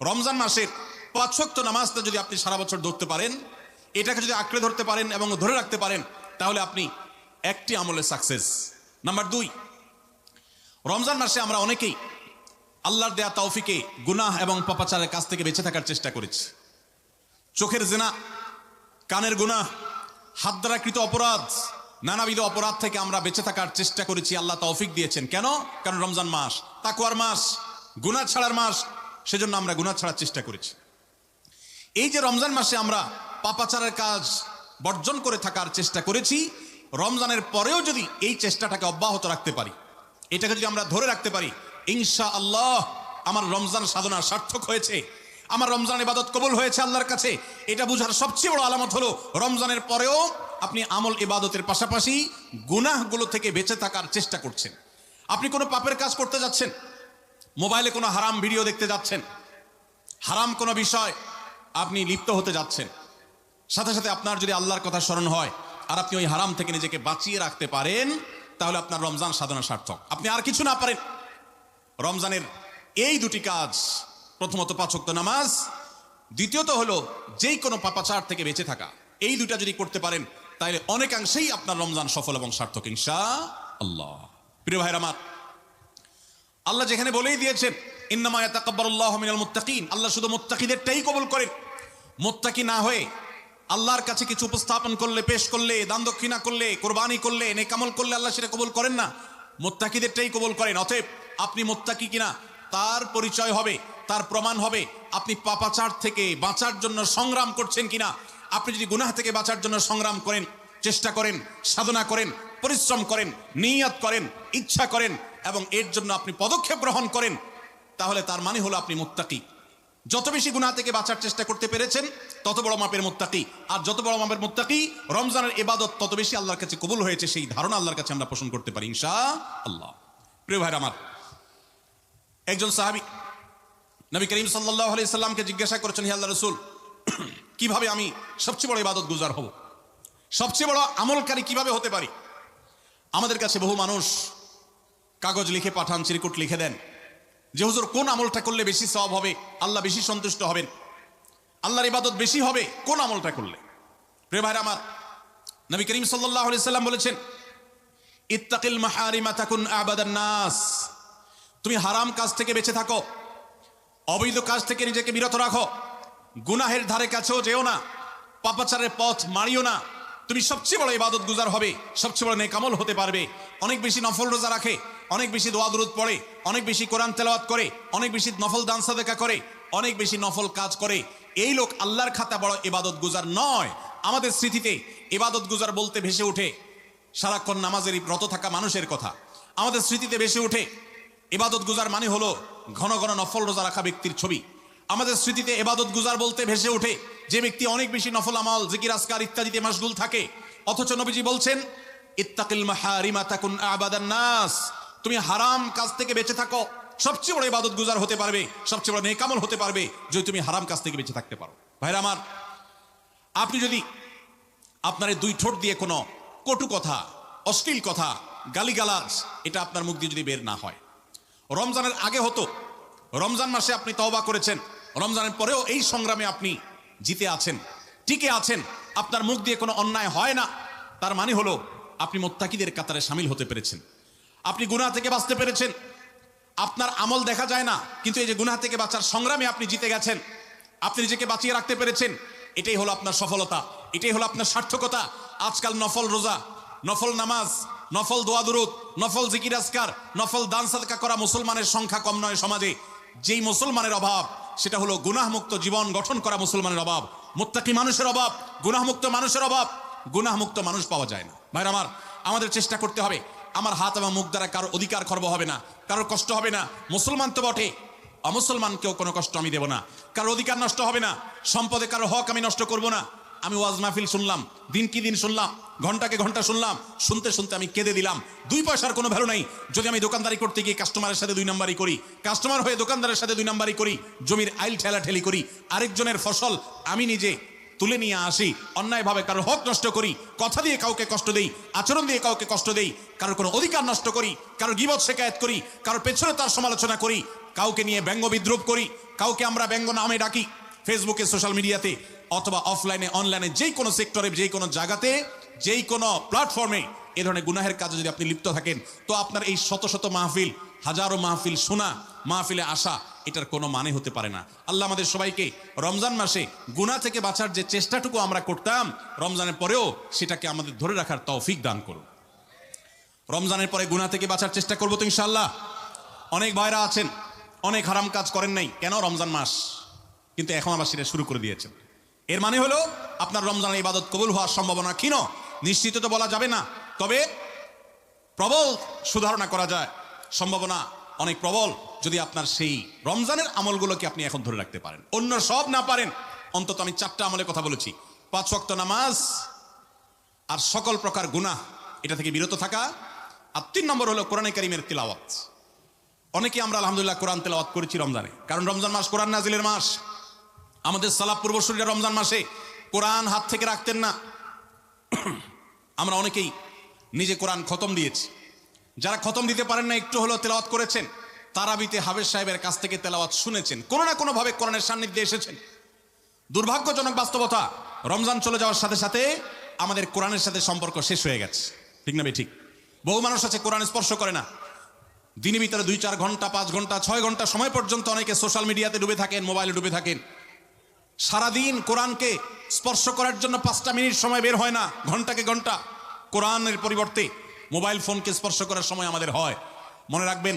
রমজান মাসের 5 ওয়াক্ত নামাজটা যদি আপনি সারা বছর ধরতে পারেন, এটাকে যদি আঁকড়ে ধরতে পারেন এবং ধরে রাখতে পারেন, তাহলে আপনি একটি আমলে সাকসেস। নাম্বার 2, রমজান মাসে আমরা অনেকেই আল্লাহর দেয়া তৌফিকে গুনাহ এবং পাপাচারের কাছ থেকে বেঁচে থাকার চেষ্টা করেছি। চোখের জিনা, কানের গুনাহ, হাত দ্বারা কৃত অপরাধ, নানাবিধ অপরাধ থেকে আমরা বেঁচে থাকার চেষ্টা করেছি। আল্লাহ তৌফিক দিয়েছেন। কেন? কারণ রমজান মাস তাকওয়ার মাস, গুনাহ ছাড়ার মাস, সেজন্য আমরা গুনাহ ছাড়ার চেষ্টা করেছি। এই যে রমজান মাসে আমরা পাপাচারের কাজ বর্জন করে থাকার চেষ্টা করেছি, রমজানের পরেও যদি এই চেষ্টাটাকে অব্যাহত রাখতে পারি, এটাকে যদি আমরা ধরে রাখতে পারি, ইনশাআল্লাহ আমার রমজান সাধনা সার্থক হয়েছে, আমার রমজান ইবাদত কবুল হয়েছে আল্লাহর কাছে। এটা বোঝার সবচেয়ে বড় আলামত হলো রমজানের পরেও আপনি আমল ইবাদতের পাশাপাশি গুনাহগুলো থেকে বেঁচে থাকার চেষ্টা করছেন। আপনি কোনো পাপের কাজ করতে যাচ্ছেন, মোবাইলে কোনো হারাম ভিডিও দেখতে যাচ্ছেন, হারাম কোনো বিষয় আপনি লিপ্ত হতে যাচ্ছেন, সাথে সাথে আপনার যদি আল্লাহর কথা স্মরণ হয় আর আপনি ওই হারাম থেকে নিজেকে বাঁচিয়ে রাখতে পারেন, তাহলে আপনার রমজান সাধনা সার্থক। আপনি আর কিছু না পারেন, রমজানের এই দুটি কাজ, প্রথমত 5 ওয়াক্ত নামাজ, দ্বিতীয়ত হলো যেই কোনো পাপাচার থেকে বেঁচে থাকা, এই দুটা যদি করতে পারেন তাহলে অনেকাংশেই আপনার রমজান সফল এবং সার্থক ইনশাআল্লাহ। প্রিয় ভাইরা আমার, আল্লাহ যেখানে বলেই দিয়েছেন ইন্নামা ইয়াতাকাব্বালুল্লাহু মিনাল মুত্তাকিন, আল্লাহ শুধু মুত্তাকিদেরটাই কবুল করেন। মুত্তাকি না হয়ে আল্লাহর কাছে কিছু উপস্থাপন করলে, পেশ করলে, দান দক্ষিণা করলে, কোরবানি করলে, নেক আমল করলে আল্লাহ সেটা কবুল করেন না, মুত্তাকিদেরটাই কবুল করেন। অতএব আপনি মুত্তাকি কিনা তার পরিচয় হবে, তার প্রমাণ হবে আপনি পাপাচার থেকে বাঁচার জন্য সংগ্রাম করছেন কিনা। আপনি যদি গুনাহ থেকে বাঁচার জন্য সংগ্রাম করেন, চেষ্টা করেন, সাধনা করেন, পরিশ্রম করেন, নিয়ত করেন, ইচ্ছা করেন এবং এর জন্য আপনি পদক্ষেপ গ্রহণ করেন, তাহলে তার মানে হলো আপনি মুত্তাকি। যত বেশি গুনাহ থেকে বাঁচার চেষ্টা করতে পেরেছেন তত বড় মাপের মুত্তাকি, আর যত বড় মাপের মুত্তাকি রমজানের ইবাদত তত বেশি আল্লাহর কাছে কবুল হয়েছে, সেই ধারণা আল্লাহর কাছে আমরা পোষণ করতে পারি ইনশাআল্লাহ। প্রিয় ভাইরা আমার, একজন সাহাবী নবী করিম সাল্লাল্লাহু আলাইহি সাল্লামকে জিজ্ঞাসা করেছেন, হে আল্লাহর রাসূল, কিভাবে আমি সবচেয়ে বড় ইবাদত গুজার হব, সবচেয়ে বড় আমলকারী কিভাবে হতে পারি? আমাদের কাছে বহু মানুষ কাগজ লিখে পাঠান, চিরকুট লিখে দেন যে হুজুর কোন আমলটা করলে বেশি সওয়াব হবে, আল্লাহ বেশি সন্তুষ্ট হবেন, আল্লাহর ইবাদত বেশি হবে কোন আমলটা করলে। প্রিয় ভাইরা আমার, নবী করিম সাল্লাল্লাহু আলাইহি সাল্লাম বলেছেন, ইত্তাকিল মাহারিমা তাকুন আবাদান নাস, তুমি হারাম কাজ থেকে বেঁচে থাকো, অবৈধ কাজ থেকে নিজেকে বিরত রাখো, গুনাহের ধারে কাছেও যেও না, পাপাচারের পথ মারিও না, তুমি সবচেয়ে বড় ইবাদত গুজার হবে, সবচেয়ে বড় নেক আমল হতে পারবে। অনেক বেশি নফল রোজা রাখে, অনেক বেশি দোয়া দুরূদ পড়ে, অনেক বেশি কোরআন তেলাওয়াত করে, অনেক বেশি নফল দান সাদাকা করে, অনেক বেশি নফল কাজ করে, এই লোক আল্লাহর খাতা বড় ইবাদত গুজার নয়। আমাদের স্মৃতিতে ইবাদত গুজার বলতে ভেসে ওঠে সারাক্ষণ নামাজেরই ব্রত থাকা মানুষের কথা। আমাদের স্মৃতিতে ভেসে ওঠে ইবাদত গুজার মানে হলো ঘন ঘন নফল রোজা রাখা ব্যক্তির ছবি। আমাদের স্মৃতিতে ইবাদত গুজার বলতে ভেসে ওঠে যে ব্যক্তি অনেক বেশি নফল আমল, জিকির আজকার ইত্যাদিতে মাশগুল থাকে। অথচ নবীজি বলছেন, ইত্তাকিল মাহারিমা তাকুন আবাদান নাস, তুমি হারাম কাজ থেকে বেঁচে থাকো, সবচেয়ে বড় ইবাদত গুজার হতে পারবে, সবচেয়ে বড় নেক আমল হতে পারবে যদি তুমি হারাম কাজ থেকে বেঁচে থাকতে পারো। ভাইরা আমার, আপনি যদি আপনার এই 2 ঠোঁট দিয়ে কোনো কটু কথা, অশ্লীল কথা, গালিগালাজ এটা আপনার মুখ দিয়ে যদি বের না হয়, রমজানের আগে হতো, রমজান মাসে আপনি তওবা করেছেন, রমজানের পরেও এই সংগ্রামে আপনি জিতে আছেন, টিকে আছেন, আপনার মুখ দিয়ে কোনো অন্যায় হয় না, তার মানে হলো আপনি মুত্তাকিদের কাতারে শামিল হতে পেরেছেন, আপনি গুনাহ থেকে বাঁচতে পেরেছেন। আপনার আমল দেখা যায় না, কিন্তু এই যে গুনাহ থেকে বাঁচার সংগ্রামে আপনি জিতে গেছেন, আপনি নিজেকে বাঁচিয়ে রাখতে পেরেছেন, এটাই হলো আপনার সফলতা, এটাই হলো আপনার সার্থকতা। আজকাল নফল রোজা, নফল নামাজ, নফল দোয়া দুরূদ, নফল জিকির আজকার, নফল দান সাদকা করা মুসলমানের সংখ্যা কম নয় সমাজে। যেই মুসলমানের অভাব সেটা হলো গুনাহমুক্ত জীবন গঠন করা মুসলমানের অভাব, মুত্তাকি মানুষের অভাব, গুনাহমুক্ত মানুষের অভাব। গুনাহমুক্ত মানুষ পাওয়া যায় না। ভাইরা আমার, আমাদের চেষ্টা করতে হবে আমার হাত এবং মুখ দ্বারা কারোর অধিকার খর্ব হবে না, কারোর কষ্ট হবে না। মুসলমান তো বটে, অমুসলমানকেও কোনো কষ্ট আমি দেব না, কারোর অধিকার নষ্ট হবে না, সম্পদে কারোর হক আমি নষ্ট করব না। আমি ওয়াজ মাহফিল শুনলাম, দিন কি দিন শুনলাম, ঘন্টাকে ঘন্টা শুনলাম, শুনতে শুনতে আমি কেঁদে দিলাম। 2 পয়সার কোনো ভ্যালু নাই যদি আমি দোকানদারি করতে গিয়ে কাস্টমারের সাথে 2 নাম্বারি করি, কাস্টমার হয়ে দোকানদারের সাথে 2 নাম্বারি করি, জমির আইল ঠেলাঠেলি করি, আরেকজনের ফসল আমি নিজে তুলে নিয়ে আসি, অন্যায়ভাবে কারোর হক নষ্ট করি, কথা দিয়ে কাউকে কষ্ট দেই, আচরণ দিয়ে কাউকে কষ্ট দেই, কারোর কোনো অধিকার নষ্ট করি, কারোর গীবত শেকায়েত করি, কারোর পেছনে তার সমালোচনা করি, কাউকে নিয়ে ব্যঙ্গ বিদ্রুপ করি, কাউকে আমরা ব্যঙ্গ নামে ডাকি, ফেসবুকে, সোশ্যাল মিডিয়াতে অথবা অফলাইনে অনলাইনে যেই কোনো সেক্টরে, যেই কোনো জায়গাতে, যেই কোনো প্ল্যাটফর্মে এ ধরনের গুনাহের কাজে যদি আপনি লিপ্ত থাকেন, তো আপনার এই শত শত মাহফিল, হাজারো মাহফিল শোনা, মাহফিলে আসা, এটার কোনো মানে হতে পারে না। আল্লাহ আমাদের সবাইকে রমজান মাসে গুনাহ থেকে বাঁচার যে চেষ্টাটুকু আমরা করতাম রমজানের পরেও সেটাকে আমাদের ধরে রাখার তৌফিক দান করুন। রমজানের পরে গুনাহ থেকে বাঁচার চেষ্টা করবো তো ইনশাআল্লাহ। অনেক ভাইরা আছেন অনেক হারাম কাজ করেন নাই, কেন? রমজান মাস, কিন্তু এখন আবার সেটা শুরু করে দিয়েছেন। এর মানে হলো আপনার রমজানের ইবাদত কবুল হওয়ার সম্ভাবনা ক্ষীণ। নিশ্চিত তো বলা যাবে না, তবে প্রবল সুধারণা করা যায়, সম্ভাবনা অনেক প্রবল, যদি আপনার সেই রমজানের আমলগুলোকে আপনি এখন ধরে রাখতে পারেন। অন্য সব না পারেন, অন্তত আমি 4টা আমলের কথা বলেছি, 5 ওয়াক্ত নামাজ আর সকল প্রকার গুনাহ, এটা থেকে বিরত থাকা। আর 3 নম্বর হলো কোরআনে কারীমের তিলাওয়াত। অনেকে আমরা আলহামদুলিল্লাহ কোরআন তেলাওয়াত করেছি রমজানে, কারণ রমজান মাস কোরআন নাজিলের মাস। আমাদের সালাফ পূর্বসূরীরা রমজান মাসে কোরআন হাত থেকে রাখতেন না। আমরা অনেকেই নিজে কোরআন খতম দিয়েছি। যারা খতম দিতে পারেন না, একটু হলেও তেলাওয়াত করেছেন, তারাবিতে হাফেজ সাহেবের কাছ থেকে তেলাওয়াত শুনেছেন, কোনো না কোনো ভাবে কোরআনের সান্নিধ্যে এসেছেন। দুর্ভাগ্যজনক বাস্তবতা, রমজান চলে যাওয়ার সাথে সাথে আমাদের কোরআনের সাথে সম্পর্ক শেষ হয়ে গেছে, ঠিক না? ঠিক। বহু মানুষ আছে কোরআন স্পর্শ করে না। দিনের ভিতরে 2-4 ঘন্টা, 5 ঘন্টা, 6 ঘন্টা সময় পর্যন্ত অনেকে সোশ্যাল মিডিয়াতে ডুবে থাকেন, মোবাইলে ডুবে থাকেন। সারাদিন কোরআনকে স্পর্শ করার জন্য 5টা মিনিট সময় বের হয় না, ঘন্টাকে ঘন্টা কোরআনের পরিবর্তে মোবাইল ফোনকে স্পর্শ করার সময় আমাদের হয়। মনে রাখবেন,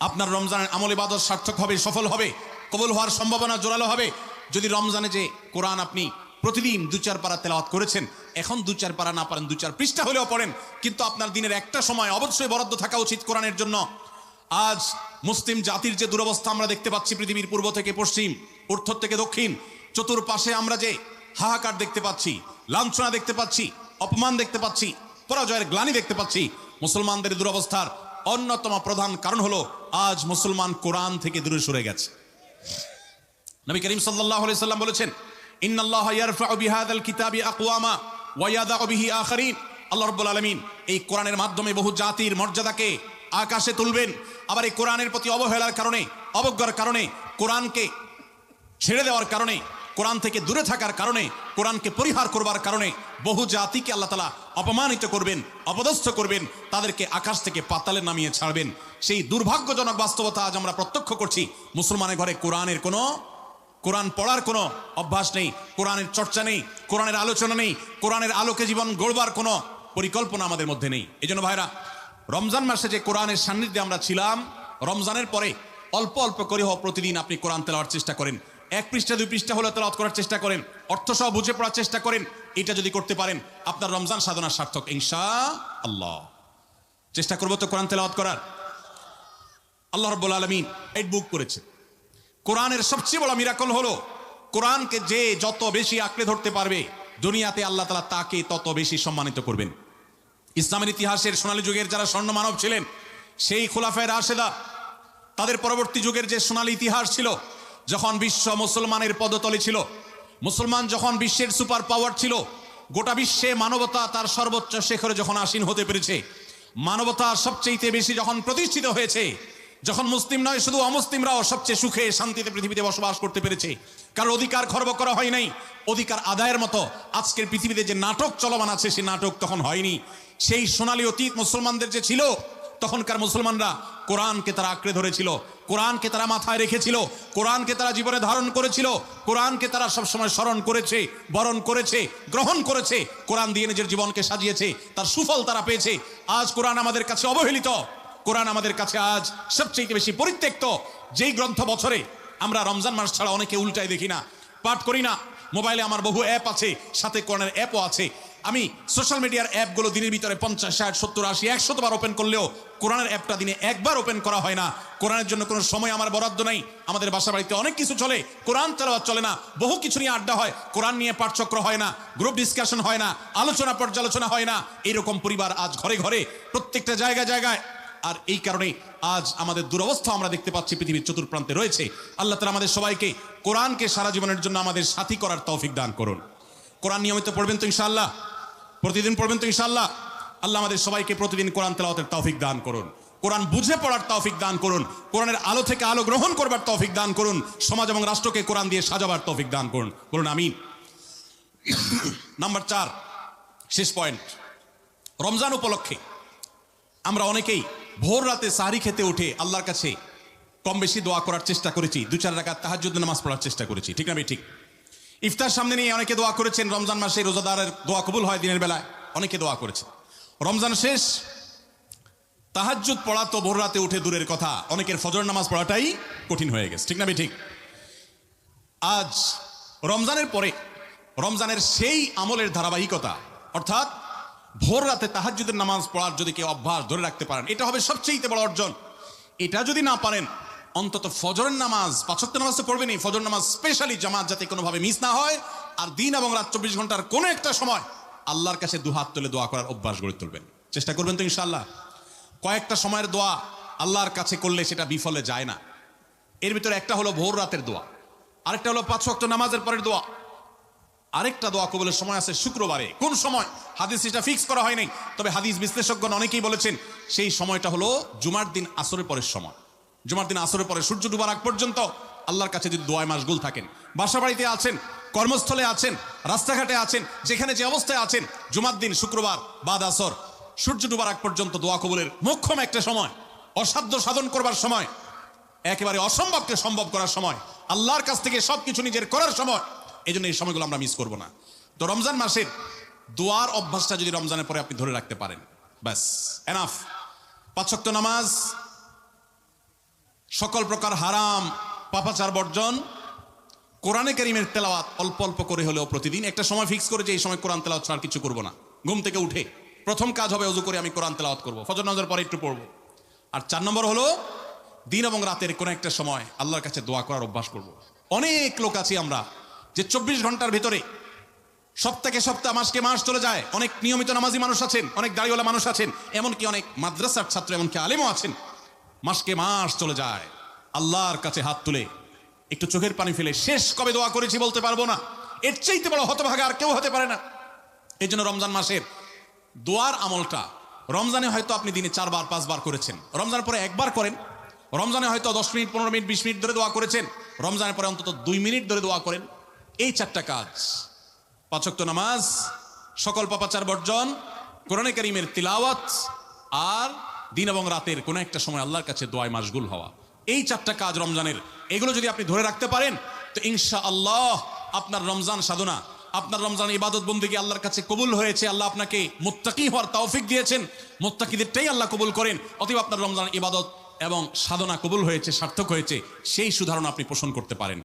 আপনার রমজানের আমল ইবাদত সার্থক হবে, সফল হবে, কবুল হওয়ার সম্ভাবনা জোরালো হবে যদি রমজানে যে কোরআন আপনি প্রতিদিন 2-4 পারা তেলাওয়াত করেছেন, এখন 2-4 পারা না পারেন, 2-4 পৃষ্ঠা হলেও পড়েন, কিন্তু আপনার দিনের একটা সময় অবশ্যই বরাদ্দ থাকা উচিত কোরআনের জন্য। আজ মুসলিম জাতির যে দুরবস্থা আমরা দেখতে পাচ্ছি, পৃথিবীর পূর্ব থেকে পশ্চিম, উত্তর থেকে দক্ষিণ, চতুর্পাশে আমরা যে হাহাকার দেখতে পাচ্ছি, লাঞ্ছনা দেখতে পাচ্ছি, অপমান দেখতে পাচ্ছি, পরাজয়ের গ্লানি দেখতে পাচ্ছি, মুসলমানদের দুরবস্থার অন্যতম প্রধান কারণ হলো আজ মুসলমান কোরআন থেকে দূরে সরে গেছে। নবী করিম সাল্লাল্লাহু আলাইহি সাল্লাম বলেছেন, ইন্নাল্লাহা ইয়ারফাউ বিহাযাল কিতাবি আকওয়ামা ওয়া ইয়াদাউ বিহি আখারিন। আল্লাহ রাব্বুল আলামিন এই কোরআনের মাধ্যমে বহু জাতির মর্যাদাকে আকাশে তুলবেন। আবার এই কোরআনের প্রতি অবহেলার কারণে, অবজ্ঞার কারণে, কোরআনকে ছেড়ে দেওয়ার কারণে, কোরআন থেকে দূরে থাকার কারণে, কোরআনকে পরিহার করবার কারণে বহু জাতিকে আল্লাহ তাআলা অপমানিত করবেন, অপদস্থ করবেন, তাদেরকে আকাশ থেকে পাতালে নামিয়ে ছাড়বেন। সেই দুর্ভাগ্যজনক বাস্তবতা আজ আমরা প্রত্যক্ষ করছি। মুসলমানের ঘরে কোরআন পড়ার কোনো অভ্যাস নেই, কোরআনের চর্চা নেই, কোরআনের আলোচনা নেই, কোরআনের আলোকে জীবন গড়বার কোনো পরিকল্পনা আমাদের মধ্যে নেই। এজন্য ভাইরা, রমজান মাসে যে কোরআনের সান্নিধ্যে আমরা ছিলাম, রমজানের পরে অল্প অল্প করে হোক প্রতিদিন আপনি কোরআন তেলাওয়ার চেষ্টা করেন। 1 পৃষ্ঠা 2 পৃষ্ঠা হলে তেলাওয়াত করার চেষ্টা করেন, অর্থ সহ বুঝে পড়ার চেষ্টা করেন। এটা যদি করতে পারেন, আপনার রমজান সাধনা সার্থক ইনশাআল্লাহ। চেষ্টা করবো তো কোরআন তেলাওয়াত করার। আল্লাহ রাব্বুল আলামিন গাইড বুক করেছে। কোরআনের সবচেয়ে বড় মিরাকল হলো, কোরআনকে যে যত বেশি আঁকড়ে ধরতে পারবে, দুনিয়াতে আল্লাহ তাআলা তাকে তত বেশি সম্মানিত করবেন। ইসলামের ইতিহাসের সোনালী যুগের যারা স্বর্ণ মানব ছিলেন, সেই খুলাফায়ে রাশেদা, তাদের পরবর্তী যুগের যে সোনালী ইতিহাস ছিল, যখন বিশ্ব মুসলমানের পদতলে ছিল, মুসলমান যখন বিশ্বের সুপার পাওয়ার ছিল, গোটা বিশ্বে মানবতা তার সর্বোচ্চ শিখরে যখন আসীন হতে পেরেছে, মানবতা সবচেয়ে বেশি যখন প্রতিষ্ঠিত হয়েছে, যখন মুসলিম নয় শুধু অমুসলিমরাও সবচেয়ে সুখে শান্তিতে পৃথিবীতে বসবাস করতে পেরেছে, কারণ অধিকার খর্ব করা হয় নাই, অধিকার আদায়ের মতো আজকের পৃথিবীতে যে নাটক চলমান আছে সে নাটক তখন হয়নি। সেই সোনালী অতীত মুসলমানদের যে ছিল, তখনকার মুসলমানরা কোরআনকে তারা আঁকড়ে ধরেছিল, কোরআনকে তারা মাথায় রেখেছিল, কোরআনকে তারা জীবনে ধারণ করেছিল, কোরআনকে তারা সবসময় স্মরণ করেছে, বরণ করেছে, গ্রহণ করেছে, কোরআন দিয়ে নিজের জীবনকে সাজিয়েছে, তার সুফল তারা পেয়েছে। আজ কোরআন আমাদের কাছে অবহেলিত, কোরআন আমাদের কাছে আজ সবচেয়ে বেশি পরিত্যক্ত। যেই গ্রন্থ বছরে আমরা রমজান মাস ছাড়া অনেকে উল্টায় দেখি না, পাঠ করি না। মোবাইলে আমার বহু অ্যাপ আছে, সাথে কোরআনের অ্যাপও আছে। আমি সোশ্যাল মিডিয়ার অ্যাপগুলো দিনের ভিতরে 50, 60, 70, 80, 100 বার ওপেন করলেও কোরআনের অ্যাপটা দিনে একবার ওপেন করা হয় না। কোরআনের জন্য কোনো সময় আমার বরাদ্দ নাই। আমাদের বাসা বাড়িতে অনেক কিছু চলে, কোরআন তেলাওয়াত চলে না। বহু কিছু নিয়ে আড্ডা হয়, কোরআন নিয়ে পাঠচক্র হয় না, গ্রুপ ডিসকাশন হয় না, আলোচনা পর্যালোচনা হয় না। এইরকম পরিবার আজ ঘরে ঘরে, প্রত্যেকটা জায়গায় জায়গায়। আর এই কারণে আজ আমাদের দুরবস্থা আমরা দেখতে পাচ্ছি পৃথিবীর চতুর্প্রান্তে রয়েছে। আল্লাহ তাআলা আমাদের সবাইকে কোরআনকে সারা জীবনের জন্য আমাদের সাথী করার তৌফিক দান করুন। কোরআন নিয়মিত পড়বেন তো ইনশাআল্লাহ, প্রতিদিন পড়বেন তো ইনশাআল্লাহ। আল্লাহ আমাদের সবাইকে প্রতিদিন কোরআন তেলাওয়াতের তৌফিক দান করুন। কোরআন বুঝে পড়ার তৌফিক দান করুন, কোরআনের আলো থেকে আলো গ্রহণ করবার তৌফিক দান করুন, সমাজ এবং রাষ্ট্রকে কোরআন দিয়ে সাজাবার তৌফিক দান করুন, বলুন আমিন। নাম্বার 4, শেষ পয়েন্ট, রমজান উপলক্ষে আমরা অনেকেই ভোর রাতে সাহরি খেতে উঠে আল্লাহর কাছে কম বেশি দোয়া করার চেষ্টা করেছি, 2-4 রাকাত তাহাজ্জুদ নামাজ পড়ার চেষ্টা করেছি, ঠিক না? ঠিক। ইফতার সামনে নিয়ে অনেকে দোয়া করেছেন, রমজান মাসে রোজাদারের দোয়া কবুল হয় দিনের বেলায়, অনেকে দোয়া করেছে। রমজান শেষ, তাহাজ্জুদ পড়া তো ভোর রাতে উঠে দূরের কথা, অনেকের ফজর নামাজ পড়াটাই কঠিন হয়ে গেছে, ঠিক না? ঠিক। আজ রমজানের পরে রমজানের সেই আমলের ধারাবাহিকতা, অর্থাৎ ভোর রাতে তাহাজ্জুদের নামাজ পড়ার যদি কেউ অভ্যাস ধরে রাখতে পারেন, এটা হবে সবচেয়ে বড় অর্জন। এটা যদি না পারেন, অন্তত ফজরের নামাজ 5 ওয়াক্ত নামাজ তো পড়বেনই, ফজর নামাজ স্পেশালি জামাত যাতে কোনোভাবে মিস না হয়, আর দিন এবং রাত 24 ঘন্টার কোনো একটা সময় আল্লাহর কাছে দুহাত তুলে দোয়া করার অভ্যাস গড়ে তুলবেন, চেষ্টা করবেন তো ইনশাআল্লাহ। কয়েকটা সময়ের দোয়া আল্লাহর কাছে করলে সেটা বিফলে যায় না। এর ভিতরে একটা হলো ভোর রাতের দোয়া, আরেকটা হলো 5 ওয়াক্ত নামাজের পরের দোয়া, আরেকটা দোয়া কবুলের সময় আছে শুক্রবারে। কোন সময় হাদিস এটা ফিক্স করা হয়নি, তবে হাদিস বিশ্লেষকগণ অনেকেই বলেছেন সেই সময়টা হলো জুমার দিন আসরের পরের সময়। জুমার দিন আসরের পরে সূর্য ডুবার আগ পর্যন্ত আল্লাহর কাছে যদি দোয়ায় মাশগুল থাকেন, বাসা বাড়িতে আছেন, কর্মস্থলে আছেন, রাস্তাঘাটে আছেন, যেখানে যে অবস্থায় আছেন, জুমার দিন শুক্রবার বাদ আসর সূর্য ডুবার আগ পর্যন্ত দোয়া কবুলের মোক্ষম একটা সময়, অসাধ্য সাধন করবার সময়, একেবারে অসম্ভবকে সম্ভব করার সময়, আল্লাহর কাছ থেকে সবকিছু নিজের করার সময়। এই জন্য এই সময়গুলো আমরা মিস করব না। তো রমজান মাসের দোয়ার অভ্যাসটা যদি রমজানের পরে আপনি ধরে রাখতে পারেন, ব্যাস এনাফ। 5 ওয়াক্ত নামাজ, সকল প্রকার হারাম পাপাচার বর্জন, কোরআনে কারীমের তেলাওয়াত অল্প অল্প করে হলেও প্রতিদিন একটা সময় ফিক্স করে যে এই সময় কোরআন তেলাওয়াত ছাড়া কিছু করব না। ঘুম থেকে উঠে প্রথম কাজ হবে ওযু করে আমি কোরআন তেলাওয়াত করব, ফজর নামাজের পরে একটু পড়ব। আর 4 নম্বর হলো দিন এবং রাতের কোনো একটা সময় আল্লাহর কাছে দোয়া করার অভ্যাস করব। অনেক লোক আছি আমরা যে 24 ঘন্টার ভিতরে সপ্তাহে সপ্তাহ, মাসকে মাস চলে যায়। অনেক নিয়মিত নামাজি মানুষ আছেন, অনেক দাড়িওয়ালা মানুষ আছেন, এমনকি অনেক মাদ্রাসার ছাত্র, এমনকি আলেমও আছেন। মাসকে মাস চলে যায়, আল্লাহর কাছে হাত তুলে একটু চোখের পানি ফেলে শেষ কবে দোয়া করেছি বলতে পারবো না। এর চাইতে বড় হতভাগা আর কেউ হতে পারে না। এই জন্য রমজান মাসের দোয়ার আমলটা, রমজানে হয়তো আপনি দিনে 4 বার 5 বার করেছেন, রমজানের পরে একবার করেন। রমজানে হয়তো 10 মিনিট 15 মিনিট 20 মিনিট ধরে দোয়া করেছেন, রমজানের পরে অন্তত 2 মিনিট ধরে দোয়া করেন। এই 4টা কাজ, 5 ওয়াক্ত নামাজ, সকল পাপাচার বর্জন, কোরআনে কারীমের তিলাওয়াত, আর দিন এবং রাতের কোনো একটা সময় আল্লাহর কাছে দোয়ায় মাশগুল হওয়া, এই 4টা কাজ রমজানের, এগুলো যদি আপনি ধরে রাখতে পারেন তো ইনশাআল্লাহ আপনার রমজান সাধনা, আপনার রমজান ইবাদত বন্দেগী আল্লাহর কাছে কবুল হয়েছে। আল্লাহ আপনাকে মুত্তাকি হওয়ার তৌফিক দিয়েছেন, মুত্তাকিদেরটাই আল্লাহ কবুল করেন। অতএব আপনার রমজান ইবাদত এবং সাধনা কবুল হয়েছে, সার্থক হয়েছে, সেই সুধারণা আপনি পোষণ করতে পারেন।